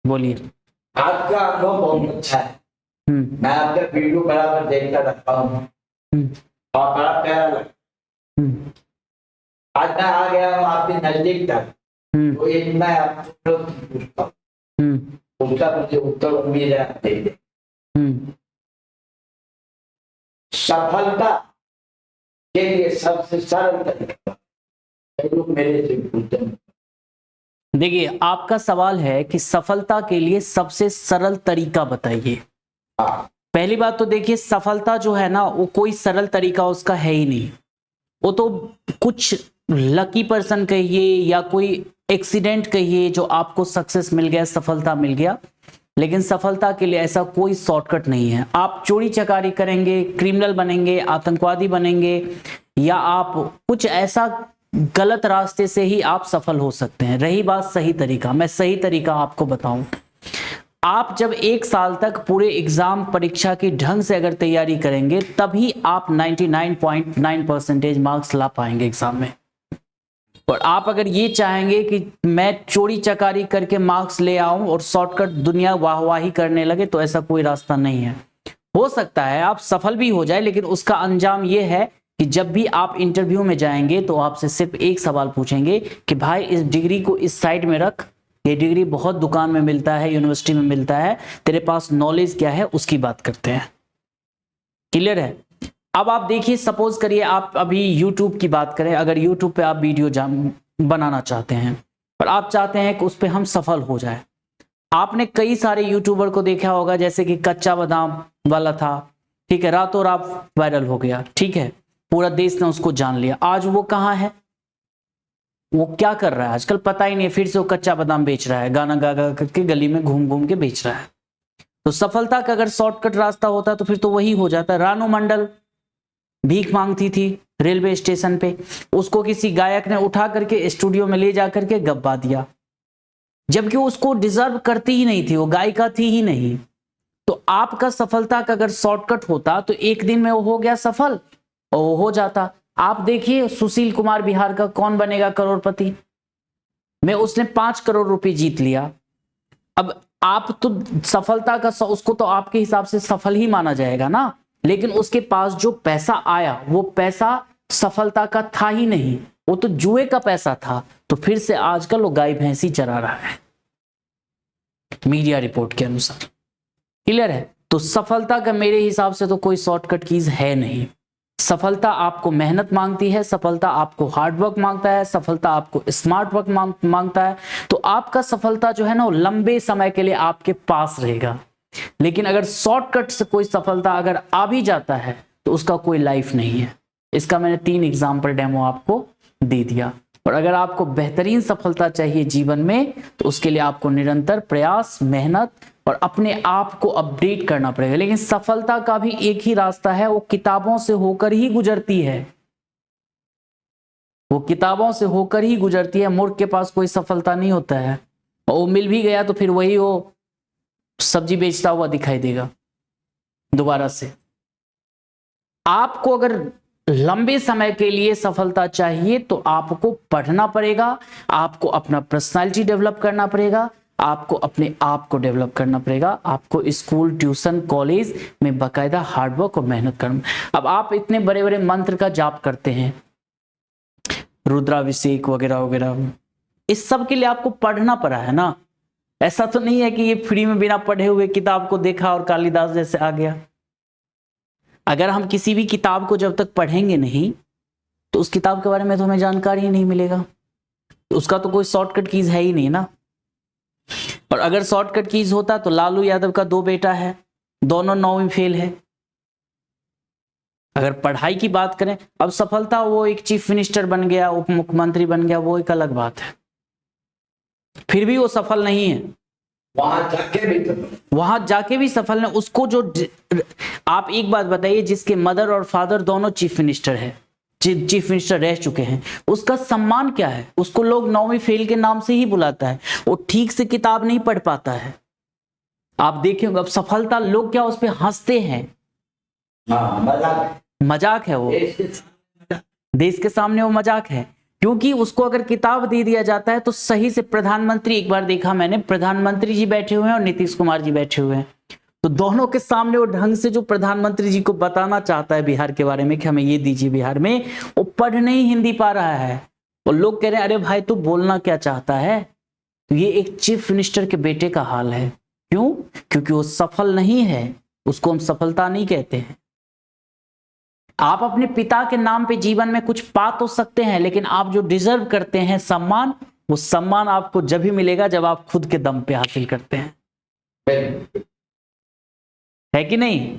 बोलिए। आपका अनुभव बहुत अच्छा है। मैं आपका वीडियो बराबर देखता रहता हूँ और बड़ा प्यारा लगता। आज मैं आ गया हूँ आपके नजदीक तक, तो एक मैं आपको प्रश्न पूछता हूँ, उसका मुझे उत्तर उम्मीद है आप देंगे। सफलता के लिए सबसे सरल तरीका, लोग मेरे से पूछते हैं। देखिए, आपका सवाल है कि सफलता के लिए सबसे सरल तरीका बताइए। पहली बात तो देखिए, सफलता जो है ना, वो कोई सरल तरीका उसका है ही नहीं। वो तो कुछ लकी पर्सन कहिए या कोई एक्सीडेंट कहिए जो आपको सक्सेस मिल गया, सफलता मिल गया, लेकिन सफलता के लिए ऐसा कोई शॉर्टकट नहीं है। आप चोरी चकारी करेंगे, क्रिमिनल बनेंगे, आतंकवादी बनेंगे, या आप कुछ ऐसा गलत रास्ते से ही आप सफल हो सकते हैं। रही बात सही तरीका, मैं सही तरीका आपको बताऊं। आप जब 1 साल तक पूरे एग्जाम परीक्षा की ढंग से अगर तैयारी करेंगे, तभी आप 99.9% मार्क्स ला पाएंगे एग्जाम में। और आप अगर ये चाहेंगे कि मैं चोरी चकारी करके मार्क्स ले आऊं और शॉर्टकट दुनिया वाहवाही करने लगे, तो ऐसा कोई रास्ता नहीं है। हो सकता है आप सफल भी हो जाए, लेकिन उसका अंजाम यह है कि जब भी आप इंटरव्यू में जाएंगे तो आपसे सिर्फ एक सवाल पूछेंगे कि भाई इस डिग्री को इस साइड में रख, ये डिग्री बहुत दुकान में मिलता है, यूनिवर्सिटी में मिलता है, तेरे पास नॉलेज क्या है, उसकी बात करते हैं। क्लियर है? अब आप देखिए, सपोज करिए आप अभी YouTube की बात करें, अगर YouTube पे आप वीडियो बनाना चाहते हैं और आप चाहते हैं कि उस पर हम सफल हो जाए। आपने कई सारे यूट्यूबर को देखा होगा, जैसे कि कच्चा बादाम वाला था, ठीक है, रातों रात वायरल हो गया, ठीक है, पूरा देश ने उसको जान लिया। आज वो कहाँ है, वो क्या कर रहा है आजकल पता ही नहीं। फिर से वो कच्चा बादाम बेच रहा है, गाना गा गा करके गली में घूम घूम के बेच रहा है। तो सफलता का अगर शॉर्टकट रास्ता होता तो फिर तो वही हो जाता। रानू मंडल भीख मांगती थी रेलवे स्टेशन पे, उसको किसी गायक ने उठा करके स्टूडियो में ले जा करके गब्बा दिया, जबकि उसको डिजर्व करती ही नहीं थी, वो गायिका थी ही नहीं। तो आपका सफलता का अगर शॉर्टकट होता तो एक दिन में वो हो गया सफल और वो हो जाता। आप देखिए, सुशील कुमार बिहार का कौन बनेगा करोड़पति में, उसने 5 करोड़ रुपए जीत लिया। अब आप तो सफलता का उसको तो आपके हिसाब से सफल ही माना जाएगा ना, लेकिन उसके पास जो पैसा आया वो पैसा सफलता का था ही नहीं, वो तो जुए का पैसा था। तो फिर से आजकल वो गाय भैंसी चरा रहा है, मीडिया रिपोर्ट के अनुसार। क्लियर है? तो सफलता का मेरे हिसाब से तो कोई शॉर्टकट कीज है नहीं। सफलता आपको मेहनत मांगती है, सफलता आपको हार्ड वर्क मांगता है, सफलता आपको स्मार्ट वर्क मांगता है। तो आपका सफलता जो है ना, वो लंबे समय के लिए आपके पास रहेगा। लेकिन अगर शॉर्टकट से कोई सफलता अगर आ भी जाता है तो उसका कोई लाइफ नहीं है। इसका मैंने 3 एग्जाम्पल डेमो आपको दे दिया। और अगर आपको बेहतरीन सफलता चाहिए जीवन में, तो उसके लिए आपको निरंतर प्रयास, मेहनत और अपने आप को अपडेट करना पड़ेगा। लेकिन सफलता का भी एक ही रास्ता है, वो किताबों से होकर ही गुजरती है, वो किताबों से होकर ही गुजरती है। मूर्ख के पास कोई सफलता नहीं होता है, और वो मिल भी गया तो फिर वही वो सब्जी बेचता हुआ दिखाई देगा दोबारा से। आपको अगर लंबे समय के लिए सफलता चाहिए तो आपको पढ़ना पड़ेगा, आपको अपना पर्सनालिटी डेवलप करना पड़ेगा, आपको अपने आप को डेवलप करना पड़ेगा, आपको स्कूल, ट्यूशन, कॉलेज में बाकायदा हार्डवर्क और मेहनत करना। अब आप इतने बड़े बड़े मंत्र का जाप करते हैं, रुद्राभिषेक वगैरह वगैरह, इस सब के लिए आपको पढ़ना पड़ा है ना। ऐसा तो नहीं है कि ये फ्री में बिना पढ़े हुए किताब को देखा और कालिदास जैसे आ गया। अगर हम किसी भी किताब को जब तक पढ़ेंगे नहीं तो उस किताब के बारे में तो हमें जानकारी ही नहीं मिलेगा। तो उसका तो कोई शॉर्टकट कीज है ही नहीं ना। और अगर शॉर्टकट कीज होता तो लालू यादव का 2 बेटा है, दोनों 9वीं फेल है। अगर पढ़ाई की बात करें, अब सफलता वो एक चीफ मिनिस्टर बन गया, उप मुख्यमंत्री बन गया, वो एक अलग बात है, फिर भी वो सफल नहीं है। वहां जाके भी सफल नहीं। उसको जो आप एक बात बताइए, जिसके मदर और फादर दोनों चीफ मिनिस्टर है, चीफ मिनिस्टर रह चुके हैं, उसका सम्मान क्या है? उसको लोग 9वीं फेल के नाम से ही बुलाता है। वो ठीक से किताब नहीं पढ़ पाता है। आप देखेंगे अब सफलता लोग क्या उस पर हंसते हैं, मजाक है वो, देश के सामने वो मजाक है। क्योंकि उसको अगर किताब दे दिया जाता है तो सही से प्रधानमंत्री, एक बार देखा मैंने, प्रधानमंत्री जी बैठे हुए हैं और नीतीश कुमार जी बैठे हुए हैं, तो दोनों के सामने वो ढंग से जो प्रधानमंत्री जी को बताना चाहता है बिहार के बारे में कि हमें ये दीजिए बिहार में, वो पढ़ नहीं हिंदी पा रहा है। और लोग कह रहे हैं अरे भाई तू बोलना क्या चाहता है। तो ये एक चीफ मिनिस्टर के बेटे का हाल है। क्यों? क्योंकि वो सफल नहीं है, उसको हम सफलता नहीं कहते हैं। आप अपने पिता के नाम पे जीवन में कुछ पा तो सकते हैं, लेकिन आप जो डिजर्व करते हैं सम्मान, वो सम्मान आपको जब ही मिलेगा जब आप खुद के दम पे हासिल करते हैं, है कि नहीं?